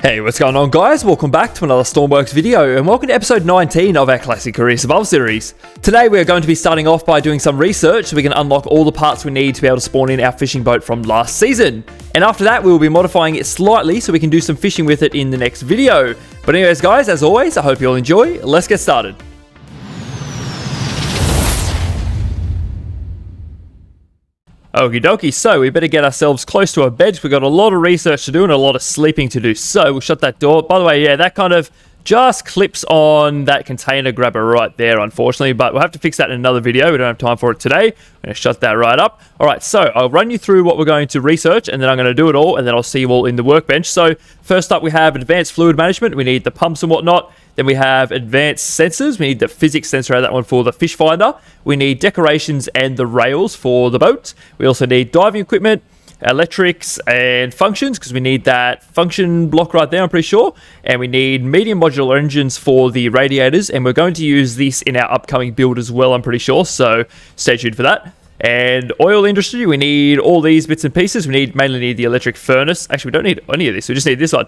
Hey, what's going on guys? Welcome back to another Stormworks video and welcome to episode 19 of our classic Career Survival series. Today we're going to be starting off by doing some research so we can unlock all the parts we need to be able to spawn in our fishing boat from last season. And after that we will be modifying it slightly so we can do some fishing with it in the next video. But anyways guys, as always, I hope you all enjoy. Let's get started. Okie dokie, so we better get ourselves close to our beds. We've got a lot of research to do and a lot of sleeping to do. So we'll shut that door. By the way, yeah, that kind of just clips on that container grabber right there, unfortunately. But we'll have to fix that in another video. We don't have time for it today. I'm going to shut that right up. All right, so I'll run you through what we're going to research and then I'm going to do it all and then I'll see you all in the workbench. So first up, we have advanced fluid management. We need the pumps and whatnot. Then we have advanced sensors. We need the physics sensor out of that one for the fish finder. We need decorations and the rails for the boat. We also need diving equipment, electrics, and functions because we need that function block right there, I'm pretty sure. And we need medium modular engines for the radiators. And we're going to use this in our upcoming build as well, I'm pretty sure. So stay tuned for that. And oil industry, we need all these bits and pieces. We mainly need the electric furnace. Actually, we don't need any of this. We just need this one.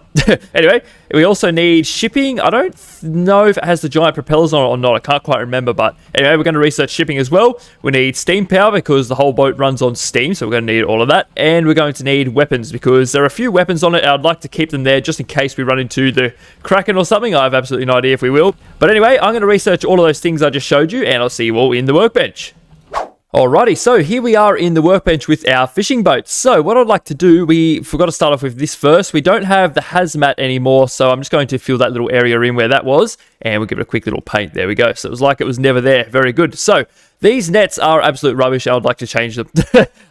Anyway, we also need shipping. I don't know if it has the giant propellers on it or not. I can't quite remember. But anyway, we're going to research shipping as well. We need steam power because the whole boat runs on steam. So we're going to need all of that. And we're going to need weapons because there are a few weapons on it. I'd like to keep them there just in case we run into the Kraken or something. I have absolutely no idea if we will. But anyway, I'm going to research all of those things I just showed you. And I'll see you all in the workbench. Alrighty, so here we are in the workbench with our fishing boat. So what I'd like to do, we forgot to start off with this first. We don't have the hazmat anymore, so I'm just going to fill that little area in where that was, and we'll give it a quick little paint. There we go. So it was like it was never there. Very good. So these nets are absolute rubbish. I would like to change them.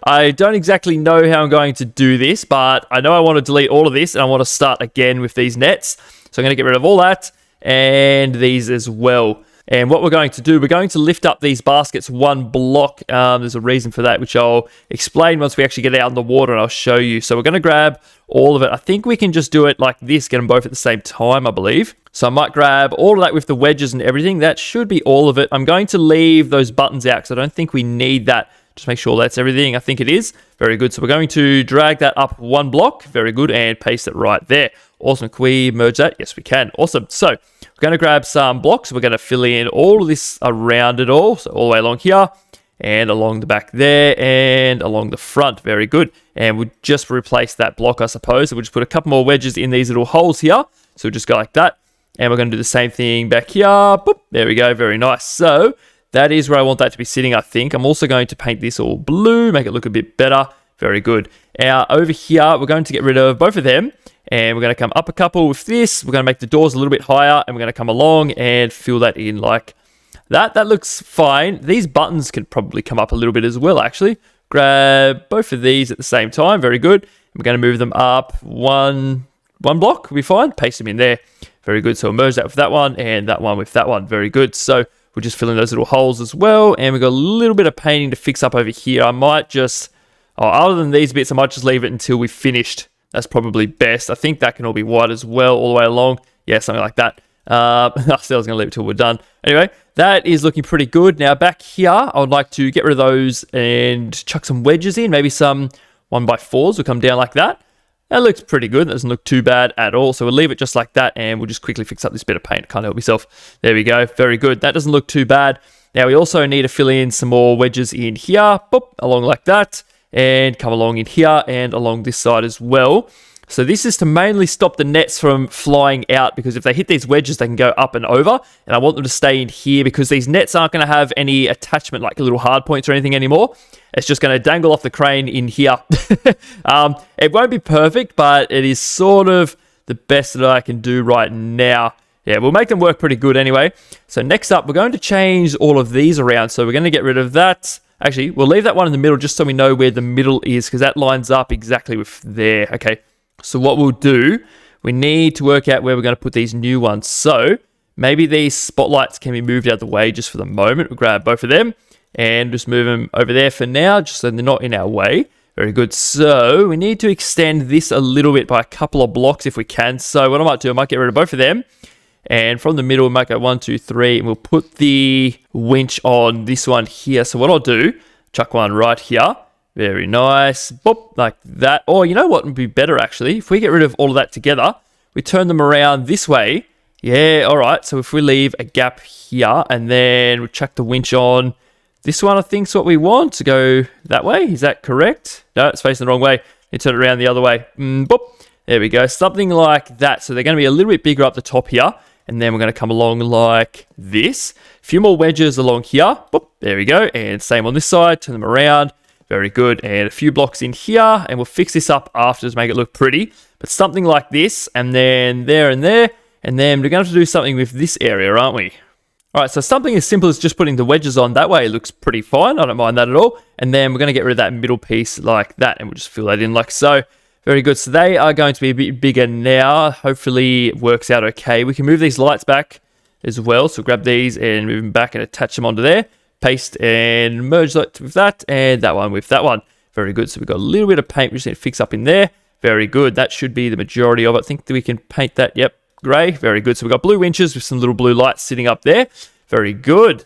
I don't exactly know how I'm going to do this, but I know I want to delete all of this, and I want to start again with these nets. So I'm going to get rid of all that, and these as well. And what we're going to do, we're going to lift up these baskets one block. There's a reason for that, which I'll explain once we actually get out in the water and I'll show you. So we're going to grab all of it. I think we can just do it like this, get them both at the same time, I believe. So I might grab all of that with the wedges and everything. That should be all of it. I'm going to leave those buttons out because I don't think we need that. Just make sure that's everything. I think it is. Very good. So we're going to drag that up one block. Very good. And paste it right there. Awesome. Can we merge that? Yes, we can. Awesome. So we're going to grab some blocks. We're going to fill in all of this around it all. So all the way along here and along the back there and along the front. Very good. And we'll just replace that block, I suppose. So we'll just put a couple more wedges in these little holes here. So we'll just go like that. And we're going to do the same thing back here. Boop. There we go. Very nice. So that is where I want that to be sitting, I think. I'm also going to paint this all blue, make it look a bit better. Very good. Now, over here, we're going to get rid of both of them. And we're going to come up a couple with this. We're going to make the doors a little bit higher. And we're going to come along and fill that in like that. That looks fine. These buttons can probably come up a little bit as well, actually. Grab both of these at the same time. Very good. We're going to move them up one block. Will be fine. Paste them in there. Very good. So we'll merge that with that one and that one with that one. Very good. So we'll just fill in those little holes as well. And we've got a little bit of painting to fix up over here. I might just, other than these bits, I might just leave it until we've finished. That's probably best. I think that can all be white as well, all the way along. Yeah, something like that. I was going to leave it till we're done. Anyway, that is looking pretty good. Now, back here, I would like to get rid of those and chuck some wedges in. Maybe some 1x4s will come down like that. That looks pretty good. That doesn't look too bad at all. So we'll leave it just like that, and we'll just quickly fix up this bit of paint. Can't help myself. There we go. Very good. That doesn't look too bad. Now, we also need to fill in some more wedges in here. Boop, along like that. And come along in here and along this side as well. So this is to mainly stop the nets from flying out because if they hit these wedges, they can go up and over. And I want them to stay in here because these nets aren't going to have any attachment like little hard points or anything anymore. It's just going to dangle off the crane in here. It won't be perfect, but it is sort of the best that I can do right now. Yeah, we'll make them work pretty good anyway. So next up, we're going to change all of these around. So we're going to get rid of that. Actually, we'll leave that one in the middle just so we know where the middle is because that lines up exactly with there. Okay, so what we'll do, we need to work out where we're going to put these new ones. So maybe these spotlights can be moved out of the way just for the moment. We'll grab both of them and just move them over there for now just so they're not in our way. Very good. So we need to extend this a little bit by a couple of blocks if we can. So what I might do, I might get rid of both of them. And from the middle, we might go 1, 2, 3, and we'll put the winch on this one here. So what I'll do, chuck one right here. Very nice. Boop, like that. Or you know what would be better, actually? If we get rid of all of that together, we turn them around this way. Yeah, all right. So if we leave a gap here and then we chuck the winch on this one, I think is what we want to go that way. Is that correct? No, it's facing the wrong way. You turn it around the other way. Boop. There we go. Something like that. So they're going to be a little bit bigger up the top here. And then we're going to come along like this. A few more wedges along here. Boop. There we go. And same on this side. Turn them around. Very good. And a few blocks in here. And we'll fix this up after to make it look pretty. But something like this. And then there and there. And then we're going to have to do something with this area, aren't we? All right, so something as simple as just putting the wedges on that way looks pretty fine. I don't mind that at all. And then we're going to get rid of that middle piece like that, and we'll just fill that in like so. Very good. So they are going to be a bit bigger now. Hopefully it works out okay. We can move these lights back as well. So grab these and move them back and attach them onto there. Paste and merge that with that, and that one with that one. Very good. So we've got a little bit of paint. We're just going to fix up in there. Very good. That should be the majority of it. I think that we can paint that. Yep. Grey, very good. So we've got blue winches with some little blue lights sitting up there. Very good.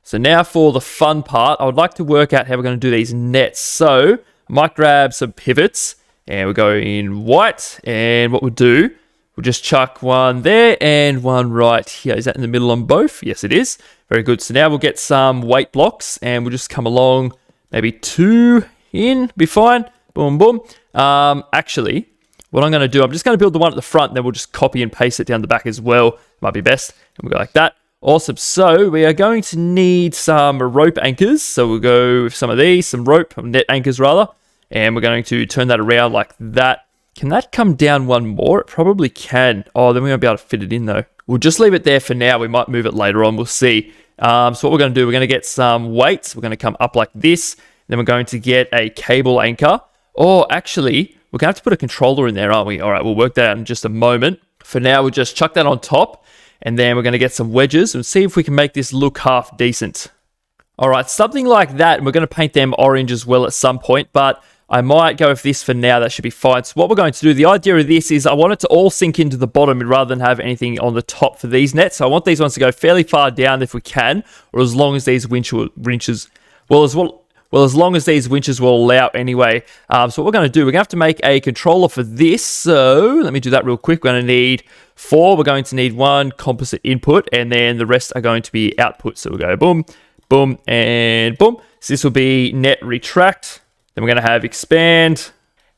So now for the fun part, I would like to work out how we're going to do these nets. So I might grab some pivots and we'll go in white. And what we'll do, we'll just chuck one there and one right here. Is that in the middle on both? Yes, it is. Very good. So now we'll get some weight blocks and we'll just come along, maybe 2 in, be fine. Boom, boom. Actually, what I'm going to do, I'm just going to build the one at the front, and then we'll just copy and paste it down the back as well. Might be best. And we'll go like that. Awesome. So we are going to need some rope anchors. So we'll go with some of these, some rope, net anchors rather. And we're going to turn that around like that. Can that come down one more? It probably can. Oh, then we won't be able to fit it in though. We'll just leave it there for now. We might move it later on. We'll see. So what we're going to do, we're going to get some weights. We're going to come up like this. Then we're going to get a cable anchor. Oh, actually, we're going to have to put a controller in there, aren't we? All right, we'll work that out in just a moment. For now, we'll just chuck that on top, and then we're going to get some wedges and see if we can make this look half decent. All right, something like that, and we're going to paint them orange as well at some point, but I might go with this for now. That should be fine. So what we're going to do, the idea of this is I want it to all sink into the bottom rather than have anything on the top for these nets. So I want these ones to go fairly far down if we can, or as long as these winches, as long as these winches will allow anyway. So what we're going to do, we're going to have to make a controller for this. So let me do that real quick. We're going to need 4. We're going to need 1 composite input, and then the rest are going to be output. So we'll go boom, boom, and boom. So this will be net retract. Then we're going to have expand,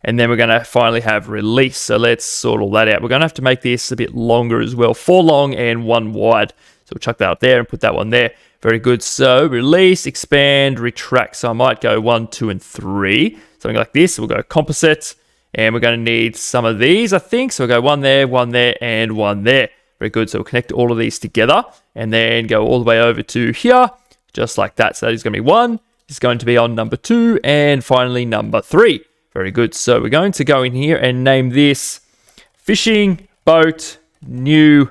and then we're going to finally have release. So let's sort all that out. We're going to have to make this a bit longer as well. 4 long and 1 wide. So we'll chuck that up there and put that one there. Very good. So release, expand, retract. So I might go 1, 2, and 3. Something like this. We'll go composite. And we're going to need some of these, I think. So we'll go 1 there, 1 there, and 1 there. Very good. So we'll connect all of these together. And then go all the way over to here. Just like that. So that is going to be 1. It's going to be on number 2. And finally number 3. Very good. So we're going to go in here and name this fishing boat new...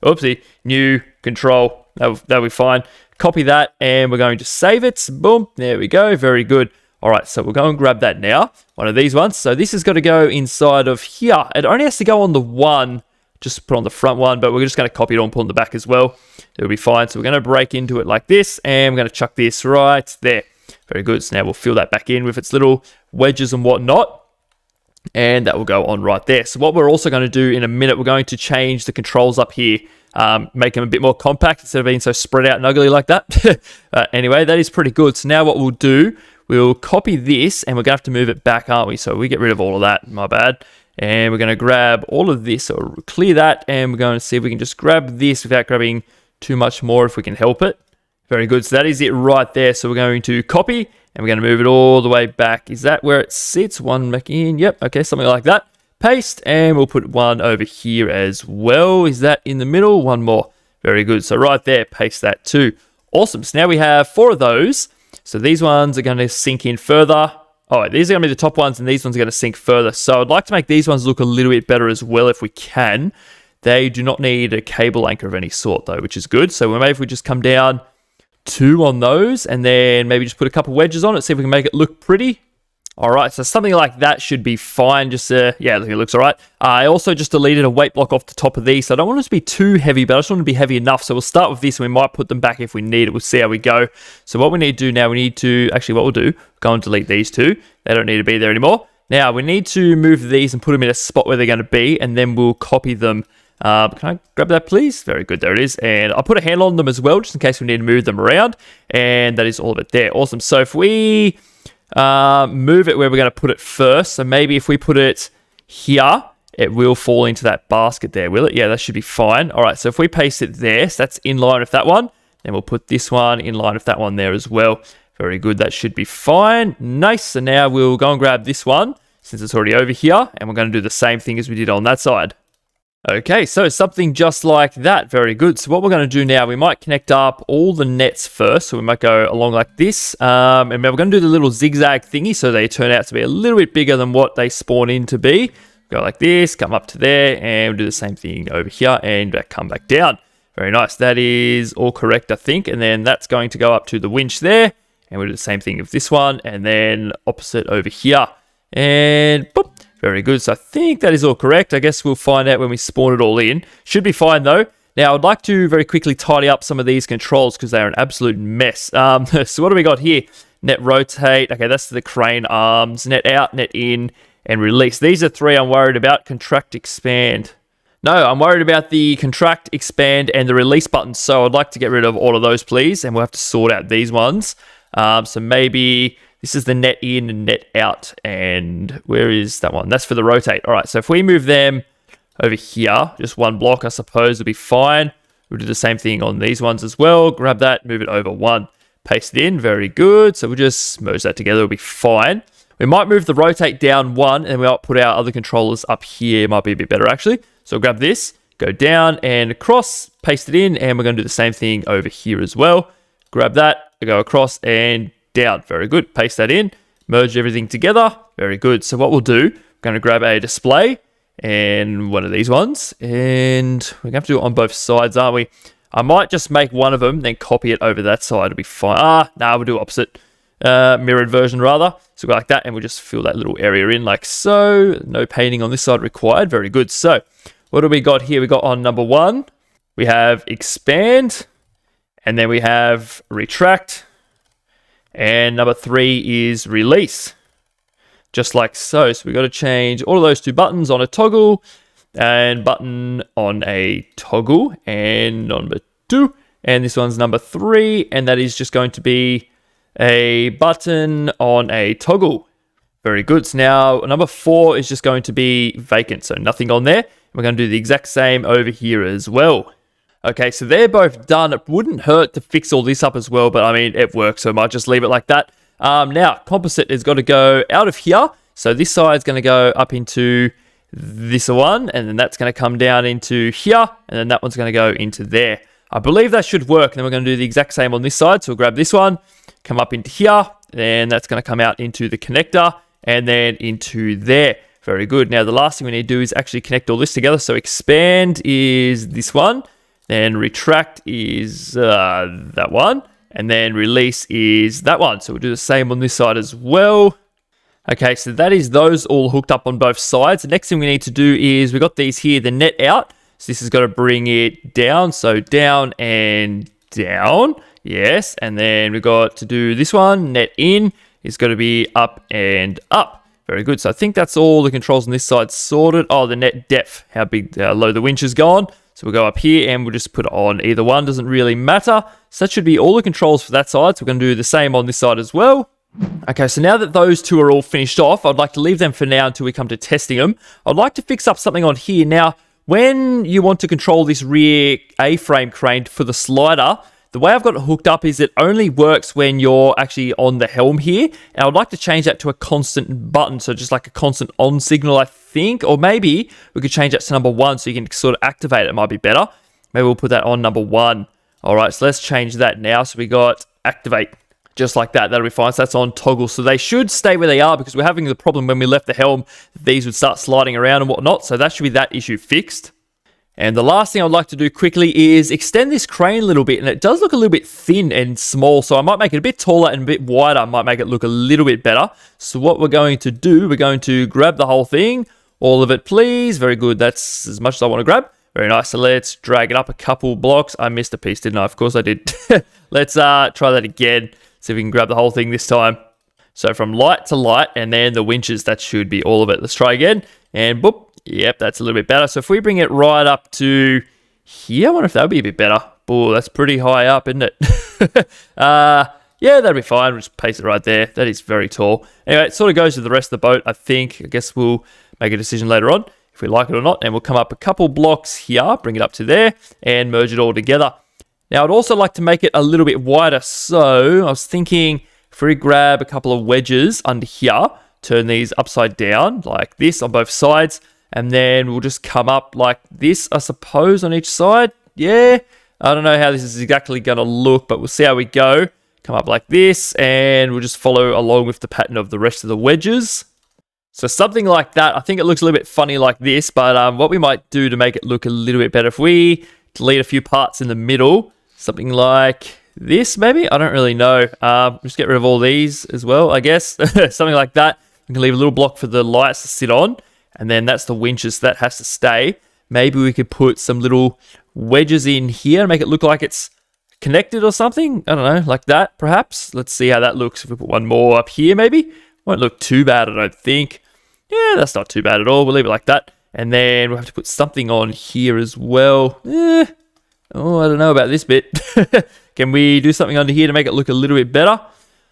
Oopsie. New control. That'll be fine. Copy that, and we're going to save it. Boom. There we go. Very good. All right, so we'll go and grab that now. One of these ones. So this has got to go inside of here. It only has to go on the one. Just put on the front one, but we're just going to copy it on, put on the back as well. It'll be fine. So we're going to break into it like this, and we're going to chuck this right there. Very good. So now we'll fill that back in with its little wedges and whatnot. And that will go on right there. So what we're also going to do in a minute, we're going to change the controls up here. Make them a bit more compact instead of being so spread out and ugly like that. Anyway, that is pretty good. So now what we'll do, we'll copy this, and we're going to have to move it back, aren't we? So we get rid of all of that. My bad. And we're going to grab all of this, so clear that, and we're going to see if we can just grab this without grabbing too much more if we can help it. Very good. So that is it right there. So we're going to copy, and we're going to move it all the way back. Is that where it sits? One back in. Yep. Okay, something like that. Paste, and we'll put one over here as well. Is that in the middle? One more. Very good. So right there, paste that too. Awesome. So now we have 4 of those. So these ones are going to sink in further. Oh, these are going to be the top ones, and these ones are going to sink further. So I'd like to make these ones look a little bit better as well if we can. They do not need a cable anchor of any sort though, which is good. So maybe if we just come down 2 on those, and then maybe just put a couple wedges on it, see if we can make it look pretty. All right, so something like that should be fine. Just, yeah, it looks all right. I also just deleted a weight block off the top of these, so I don't want it to be too heavy, but I just want it to be heavy enough. So we'll start with this, and we might put them back if we need it. We'll see how we go. So what we need to do now, we need to, actually what we'll do, go and delete these 2. They don't need to be there anymore. Now, we need to move these and put them in a spot where they're going to be, and then we'll copy them. Can I grab that, please? Very good, there it is. And I'll put a handle on them as well, just in case we need to move them around. And that is all of it there. Awesome. So if we move it where we're going to put it first, so maybe if we put it here, it will fall into that basket there, will it? Yeah, that should be fine. All right, so if we paste it there, so that's in line with that one, then we'll put this one in line with that one there as well. Very good, that should be fine. Nice, so now we'll go and grab this one, since it's already over here, and we're going to do the same thing as we did on that side. Okay, so something just like that. Very good. So what we're going to do now, we might connect up all the nets first. So we might go along like this. And we're going to do the little zigzag thingy so they turn out to be a little bit bigger than what they spawn in to be. Go like this, come up to there, and we'll do the same thing over here and come back down. Very nice. That is all correct, I think. And then that's going to go up to the winch there. And we'll do the same thing with this one. And then opposite over here. And boop. Very good. So I think that is all correct. I guess we'll find out when we spawn it all in. Should be fine though. Now I'd like to very quickly tidy up some of these controls because they're an absolute mess. So what do we got here? Net rotate. Okay, that's the crane arms. Net out, net in, and release. These are three I'm worried about. Contract, expand. No, I'm worried about the contract, expand, and the release buttons. So I'd like to get rid of all of those, please. And we'll have to sort out these ones. So maybe this is the net in and net out. And where is that one? That's for the rotate. All right, so if we move them over here, just one block, I suppose, will be fine. We'll do the same thing on these ones as well. Grab that, move it over one. Paste it in, very good. So we'll just merge that together, it'll be fine. We might move the rotate down one, and we might put our other controllers up here. It might be a bit better, actually. So grab this, go down and across, paste it in, and we're going to do the same thing over here as well. Grab that, go across and down. Very good. Paste that in, merge everything together. Very good. So what we'll do, we're going to grab a display and one of these ones, and we're going to have to do it on both sides, aren't we? I might just make one of them, then copy it over that side. It'll be fine. We'll do opposite. Mirrored version rather. So go like that, and we'll just fill that little area in like so. No painting on this side required. Very good. So what do we got here? We got on number one, we have expand, and then we have retract, and number three is release. Just like so. So we got to change all of those two buttons on a toggle, and button on a toggle, and number two, and this one's number three, and that is just going to be a button on a toggle. Very good. So now number four is just going to be vacant, so nothing on there. We're going to do the exact same over here as well. Okay, so they're both done. It wouldn't hurt to fix all this up as well, but I mean, it works, so I might just leave it like that. Now, composite has got to go out of here. So this side's going to go up into this one, and then that's going to come down into here, and then that one's going to go into there. I believe that should work. And then we're going to do the exact same on this side. So we'll grab this one, come up into here, and that's going to come out into the connector, and then into there. Very good. Now, the last thing we need to do is actually connect all this together. So expand is this one, then retract is that one, and then release is that one. So we'll do the same on this side as well. Okay, so that is those all hooked up on both sides. The next thing we need to do is we've got these here, the net out. So this is going to bring it down. So down and down. Yes. And then we've got to do this one. Net in is going to be up and up. Very good. So I think that's all the controls on this side sorted. Oh, the net depth, how big, low the winch is gone. So we'll go up here and we'll just put it on either one. Doesn't really matter. So that should be all the controls for that side. So we're going to do the same on this side as well. Okay, so now that those two are all finished off, I'd like to leave them for now until we come to testing them. I'd like to fix up something on here. Now, when you want to control this rear A-frame crane for the slider, the way I've got it hooked up is it only works when you're actually on the helm here. And I'd like to change that to a constant button, so just like a constant on signal, I think. Or maybe we could change that to number one so you can sort of activate it. It might be better. Maybe we'll put that on number one. All right, so let's change that now. So we got activate. Just like that, that'll be fine. So that's on toggle. So they should stay where they are because we're having the problem when we left the helm, these would start sliding around and whatnot. So that should be that issue fixed. And the last thing I'd like to do quickly is extend this crane a little bit. And it does look a little bit thin and small. So I might make it a bit taller and a bit wider. I might make it look a little bit better. So what we're going to do, we're going to grab the whole thing. All of it, please. Very good. That's as much as I want to grab. Very nice. So let's drag it up a couple blocks. I missed a piece, didn't I? Of course I did. Let's try that again. See if we can grab the whole thing this time. So from light to light, and then the winches, that should be all of it. Let's try again. And boop. Yep, that's a little bit better. So if we bring it right up to here, I wonder if that would be a bit better. Oh, that's pretty high up, isn't it? Yeah, that'd be fine. We'll just place it right there. That is very tall. Anyway, it sort of goes with the rest of the boat, I think. I guess we'll make a decision later on if we like it or not. And we'll come up a couple blocks here, bring it up to there, and merge it all together. Now, I'd also like to make it a little bit wider. So I was thinking if we grab a couple of wedges under here, turn these upside down like this on both sides, and then we'll just come up like this, I suppose, on each side. Yeah, I don't know how this is exactly going to look, but we'll see how we go. Come up like this, and we'll just follow along with the pattern of the rest of the wedges. So something like that. I think it looks a little bit funny like this, but what we might do to make it look a little bit better, if we delete a few parts in the middle, something like this maybe? I don't really know. Just get rid of all these as well, I guess. Something like that. We can leave a little block for the lights to sit on, and then that's the winches. That has to stay. Maybe we could put some little wedges in here and make it look like it's connected or something. I don't know, like that perhaps. Let's see how that looks if we put one more up here maybe. Won't look too bad, I don't think. Yeah, that's not too bad at all. We'll leave it like that. And then we'll have to put something on here as well. Oh, I don't know about this bit. Can we do something under here to make it look a little bit better?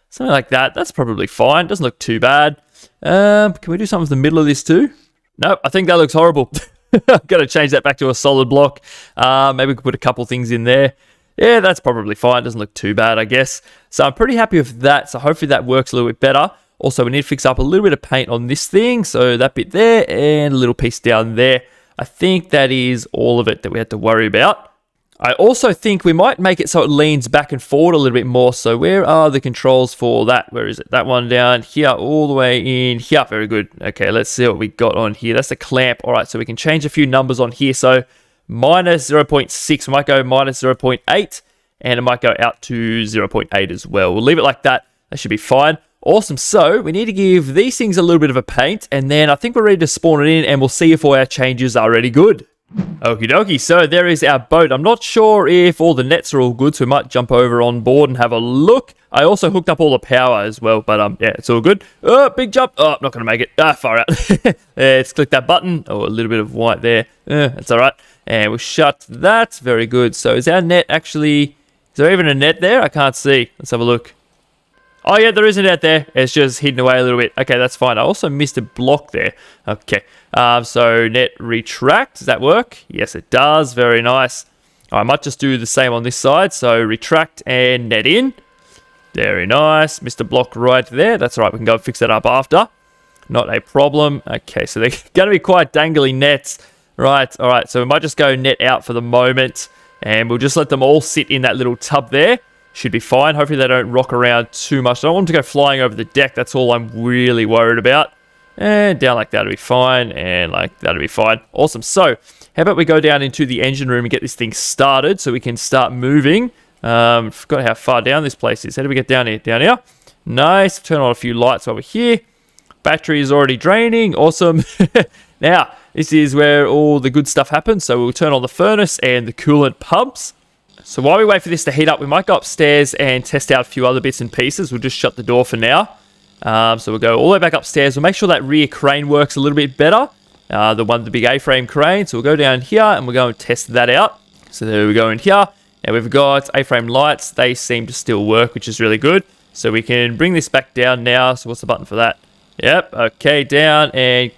Something like that. That's probably fine. Doesn't look too bad. Can we do something with the middle of this too? Nope, I think that looks horrible. I've got to change that back to a solid block. Maybe we could put a couple things in there. Yeah, that's probably fine. Doesn't look too bad, I guess. So I'm pretty happy with that. So hopefully that works a little bit better. Also, we need to fix up a little bit of paint on this thing. So that bit there and a little piece down there. I think that is all of it that we had to worry about. I also think we might make it so it leans back and forward a little bit more. So where are the controls for that? Where is it? That one down here, all the way in here. Very good. Okay, let's see what we got on here. That's the clamp. All right, so we can change a few numbers on here. So minus 0.6, we might go minus 0.8, and it might go out to 0.8 as well. We'll leave it like that. That should be fine. Awesome. So we need to give these things a little bit of a paint, and then I think we're ready to spawn it in, and we'll see if all our changes are already good. Okie dokie, so there is our boat. I'm not sure if all the nets are all good, so we might jump over on board and have a look. I also hooked up all the power as well, but yeah, it's all good. Oh, big jump. Oh, I'm not going to make it. Far out. Let's click that button. Oh, a little bit of white there. That's all right. And we'll shut that. Very good. So is our net actually... Is there even a net there? I can't see. Let's have a look. Oh, yeah, there is a net there. It's just hidden away a little bit. Okay, that's fine. I also missed a block there. Okay. So net retract. Does that work? Yes, it does. Very nice. I might just do the same on this side. So retract and net in. Very nice. Missed a block right there. That's all right. We can go and fix that up after. Not a problem. Okay, so they're going to be quite dangly nets. Right. All right. So we might just go net out for the moment. And we'll just let them all sit in that little tub there. Should be fine. Hopefully they don't rock around too much. I don't want them to go flying over the deck. That's all I'm really worried about. And down like that will be fine. And like that will be fine. Awesome. So how about we go down into the engine room and get this thing started so we can start moving. Forgot how far down this place is. How do we get down here? Down here. Nice. Turn on a few lights over here. Battery is already draining. Awesome. Now, this is where all the good stuff happens. So we'll turn on the furnace and the coolant pumps. So while we wait for this to heat up, we might go upstairs and test out a few other bits and pieces. We'll just shut the door for now. So we'll go all the way back upstairs. We'll make sure that rear crane works a little bit better. The big A-frame crane. So we'll go down here and we'll go and test that out. So there we go in here. Now we've got A-frame lights. They seem to still work, which is really good. So we can bring this back down now. So what's the button for that? Yep. Okay, down. And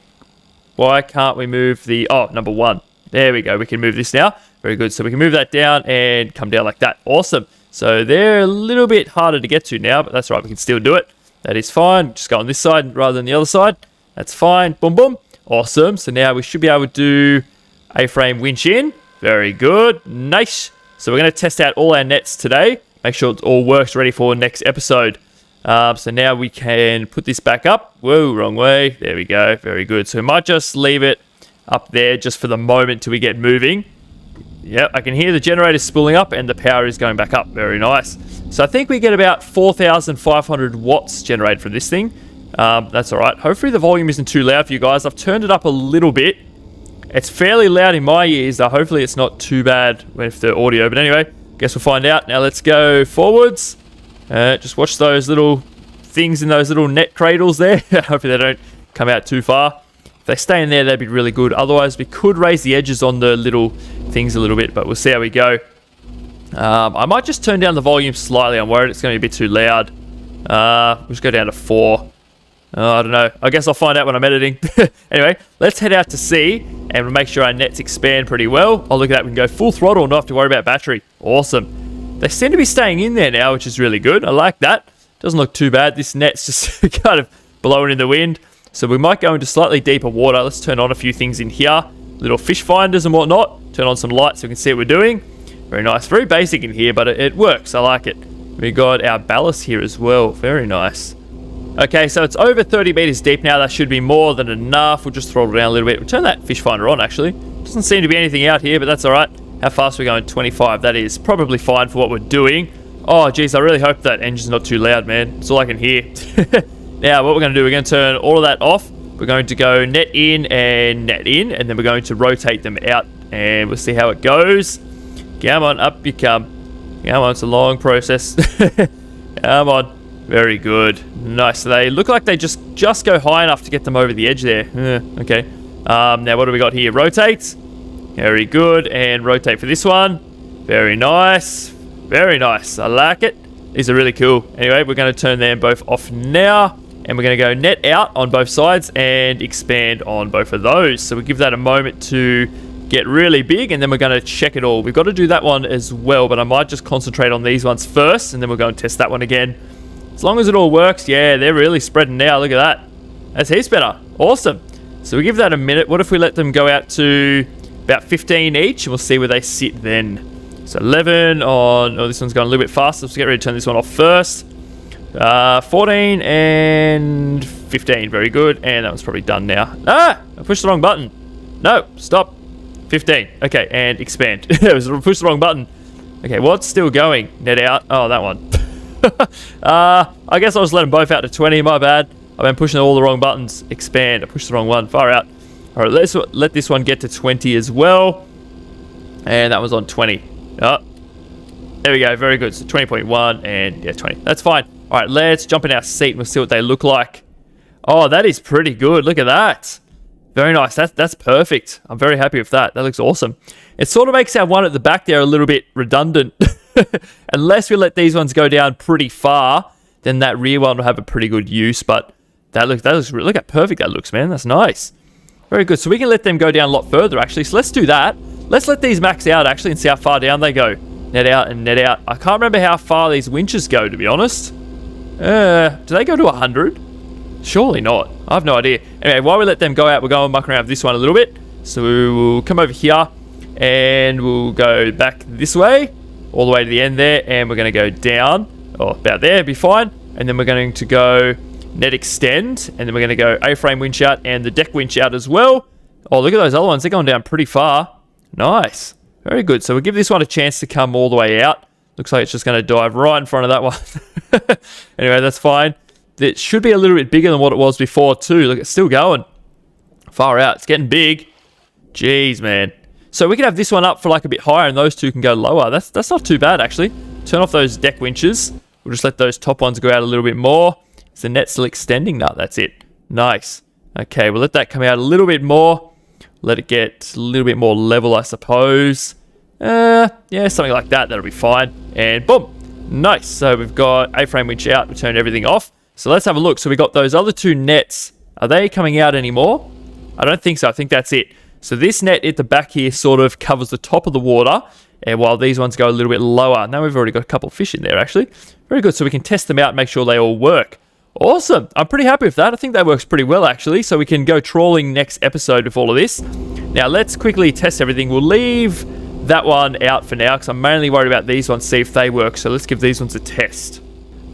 why can't we move the... Oh, number 1. There we go. We can move this now. Very good. So we can move that down and come down like that. Awesome. So they're a little bit harder to get to now, but that's right. We can still do it. That is fine. Just go on this side rather than the other side. That's fine. Boom, boom. Awesome. So now we should be able to do A-frame winch in. Very good. Nice. So we're going to test out all our nets today. Make sure it all works ready for next episode. So now we can put this back up. Whoa, wrong way. There we go. Very good. So we might just leave it up there just for the moment till we get moving. Yep, I can hear the generator spooling up and the power is going back up. Very nice. So I think we get about 4,500 watts generated from this thing. That's all right. Hopefully the volume isn't too loud for you guys. I've turned it up a little bit. It's fairly loud in my ears, though. Hopefully it's not too bad with the audio. But anyway, guess we'll find out. Now let's go forwards. Just watch those little things in those little net cradles there. Hopefully they don't come out too far. If they stay in there, that'd be really good. Otherwise, we could raise the edges on the little things a little bit, but we'll see how we go. I might just turn down the volume slightly. I'm worried it's going to be a bit too loud. We'll just go down to 4. I don't know. I guess I'll find out when I'm editing. Anyway, let's head out to sea and we'll make sure our nets expand pretty well. Oh, look at that. We can go full throttle and not have to worry about battery. Awesome. They seem to be staying in there now, which is really good. I like that. Doesn't look too bad. This net's just kind of blowing in the wind. So we might go into slightly deeper water. Let's turn on a few things in here. Little fish finders and whatnot. Turn on some lights so we can see what we're doing. Very nice. Very basic in here, but it works. I like it. We got our ballast here as well. Very nice. Okay, so it's over 30 meters deep now. That should be more than enough. We'll just throttle down a little bit. We'll turn that fish finder on, actually. Doesn't seem to be anything out here, but that's all right. How fast are we going? 25. That is probably fine for what we're doing. Oh, geez, I really hope that engine's not too loud, man. It's all I can hear. Now, what we're going to do, we're going to turn all of that off. We're going to go net in, and then we're going to rotate them out, and we'll see how it goes. Come on, up you come. Come on, it's a long process. Come on. Very good. Nice. So they look like they just go high enough to get them over the edge there. Okay. Now, what do we got here? Rotate. Very good. And rotate for this one. Very nice. Very nice. I like it. These are really cool. Anyway, we're going to turn them both off now. And we're going to go net out on both sides and expand on both of those. So we'll give that a moment to get really big, and then we're going to check it all. We've got to do that one as well, but I might just concentrate on these ones first, and then we'll go and test that one again. As long as it all works, yeah, they're really spreading now. Look at that. That's heaps better. Awesome. So we give that a minute. What if we let them go out to about 15 each, and we'll see where they sit then. So 11 on... Oh, this one's going a little bit faster. Let's get ready to turn this one off first. 14 and 15. Very good. And that one's probably done now. Ah! I pushed the wrong button. No, stop. 15. Okay, and expand. I pushed the wrong button. Okay, what's still going? Net out. Oh, that one. I guess I'll just let them both out to 20. My bad. I've been pushing all the wrong buttons. Expand. I pushed the wrong one. Far out. All right, let's let this one get to 20 as well. And that was on 20. Oh, there we go. Very good. So 20.1 and yeah, 20. That's fine. All right, let's jump in our seat and we'll see what they look like. Oh, that is pretty good. Look at that. Very nice. That's perfect. I'm very happy with that. That looks awesome. It sort of makes our one at the back there a little bit redundant. Unless we let these ones go down pretty far, then that rear one will have a pretty good use. But that looks look how perfect that looks, man. That's nice. Very good. So we can let them go down a lot further, actually. So let's do that. Let's let these max out, actually, and see how far down they go. Net out and net out. I can't remember how far these winches go, to be honest. Do they go to 100? Surely not. I have no idea. Anyway, while we let them go out, we'll go and muck around with this one a little bit. So we'll come over here and we'll go back this way, all the way to the end there, and we're going to go down, or about there, be fine. And then we're going to go net extend, and then we're going to go A-frame winch out and the deck winch out as well. Oh, look at those other ones. They're going down pretty far. Nice. Very good. So we'll give this one a chance to come all the way out. Looks like it's just going to dive right in front of that one. Anyway, that's fine. It should be a little bit bigger than what it was before too. Look, it's still going. Far out. It's getting big. Jeez, man. So we can have this one up for like a bit higher and those two can go lower. That's not too bad, actually. Turn off those deck winches. We'll just let those top ones go out a little bit more. Is the net still extending? No, that's it. Nice. Okay, we'll let that come out a little bit more. Let it get a little bit more level, I suppose. Yeah, something like that. That'll be fine. And boom. Nice. So we've got A-frame winch out. We turned everything off. So let's have a look. So we got those other two nets. Are they coming out anymore? I don't think so. I think that's it. So this net at the back here sort of covers the top of the water, and while these ones go a little bit lower. Now we've already got a couple of fish in there, actually. Very good. So we can test them out and make sure they all work. Awesome. I'm pretty happy with that. I think that works pretty well, actually. So we can go trawling next episode with all of this. Now let's quickly test everything. We'll leave that one out for now because I'm mainly worried about these ones, see if they work. So let's give these ones a test.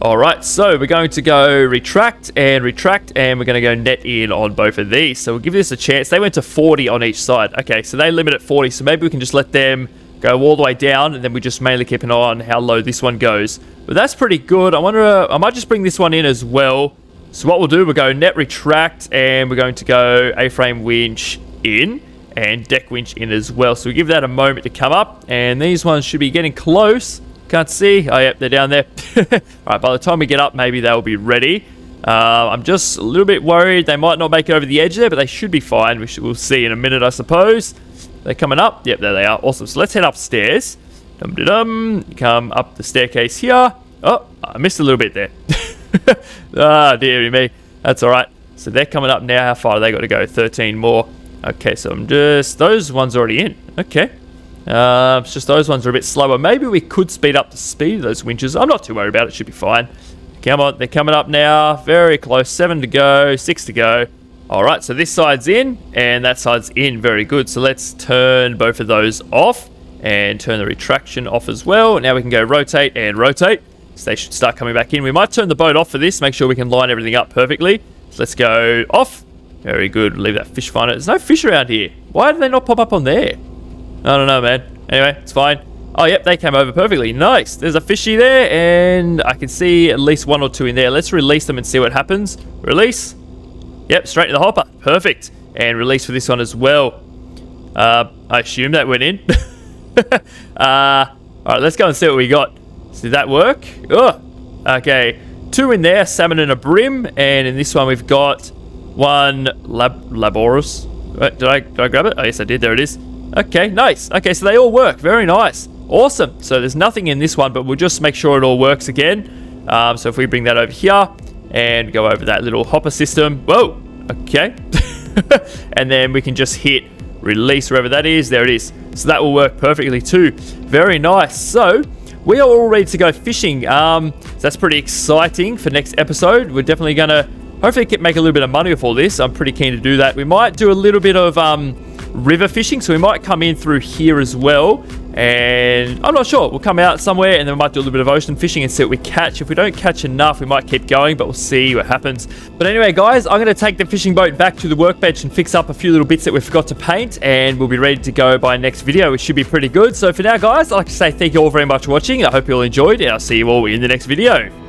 All right, so we're going to go retract, and we're going to go net in on both of these. So we'll give this a chance. They went to 40 on each side. Okay, so they limit at 40, so maybe we can just let them go all the way down, and then we just mainly keep an eye on how low this one goes. But that's pretty good. I wonder, I might just bring this one in as well. So what we'll do, we'll go net retract, and we're going to go A-frame winch in, and deck winch in as well. So we give that a moment to come up, and these ones should be getting close. Can't see. Oh, yep, they're down there. Alright, by the time we get up, maybe they'll be ready. I'm just a little bit worried. They might not make it over the edge there, but they should be fine. We'll see in a minute, I suppose. They're coming up. Yep, there they are. Awesome. So let's head upstairs. Come up the staircase here. Oh, I missed a little bit there. Ah, dearie me. That's alright. So they're coming up now. How far have they got to go? 13 more. Okay, so I'm just... Those ones already in. Okay. It's just those ones are a bit slower. Maybe we could speed up the speed of those winches. I'm not too worried about it. Should be fine. Come on. They're coming up now. Very close. 7 to go. 6 to go. Alright, so this side's in. And that side's in. Very good. So let's turn both of those off. And turn the retraction off as well. Now we can go rotate and rotate. So they should start coming back in. We might turn the boat off for this. Make sure we can line everything up perfectly. So let's go off. Very good. Leave that fish finder. There's no fish around here. Why did they not pop up on there? I don't know, man. Anyway, it's fine. Oh, yep, they came over perfectly. Nice. There's a fishy there, and I can see at least 1 or 2 in there. Let's release them and see what happens. Release. Yep, straight to the hopper. Perfect. And release for this one as well. I assume that went in. Alright, let's go and see what we got. Did that work? Oh, okay. 2 in there, salmon and a brim, and in this one we've got 1 Laborus. Wait, did I grab it? Oh, yes, I did. There it is. Okay, nice. Okay, so they all work. Very nice. Awesome. So there's nothing in this one, but we'll just make sure it all works again. So if we bring that over here and go over that little hopper system. Whoa. Okay. And then we can just hit release wherever that is. There it is. So that will work perfectly too. Very nice. So we are all ready to go fishing. So that's pretty exciting for next episode. We're definitely going to hopefully make a little bit of money with all this. I'm pretty keen to do that. We might do a little bit of river fishing, so we might come in through here as well, and I'm not sure. We'll come out somewhere and then we might do a little bit of ocean fishing and see what we catch. If we don't catch enough, we might keep going, but we'll see what happens. But anyway, guys, I'm going to take the fishing boat back to the workbench and fix up a few little bits that we forgot to paint, and we'll be ready to go by next video, which should be pretty good. So for now, guys, I'd like to say thank you all very much for watching. I hope you all enjoyed, and I'll see you all in the next video.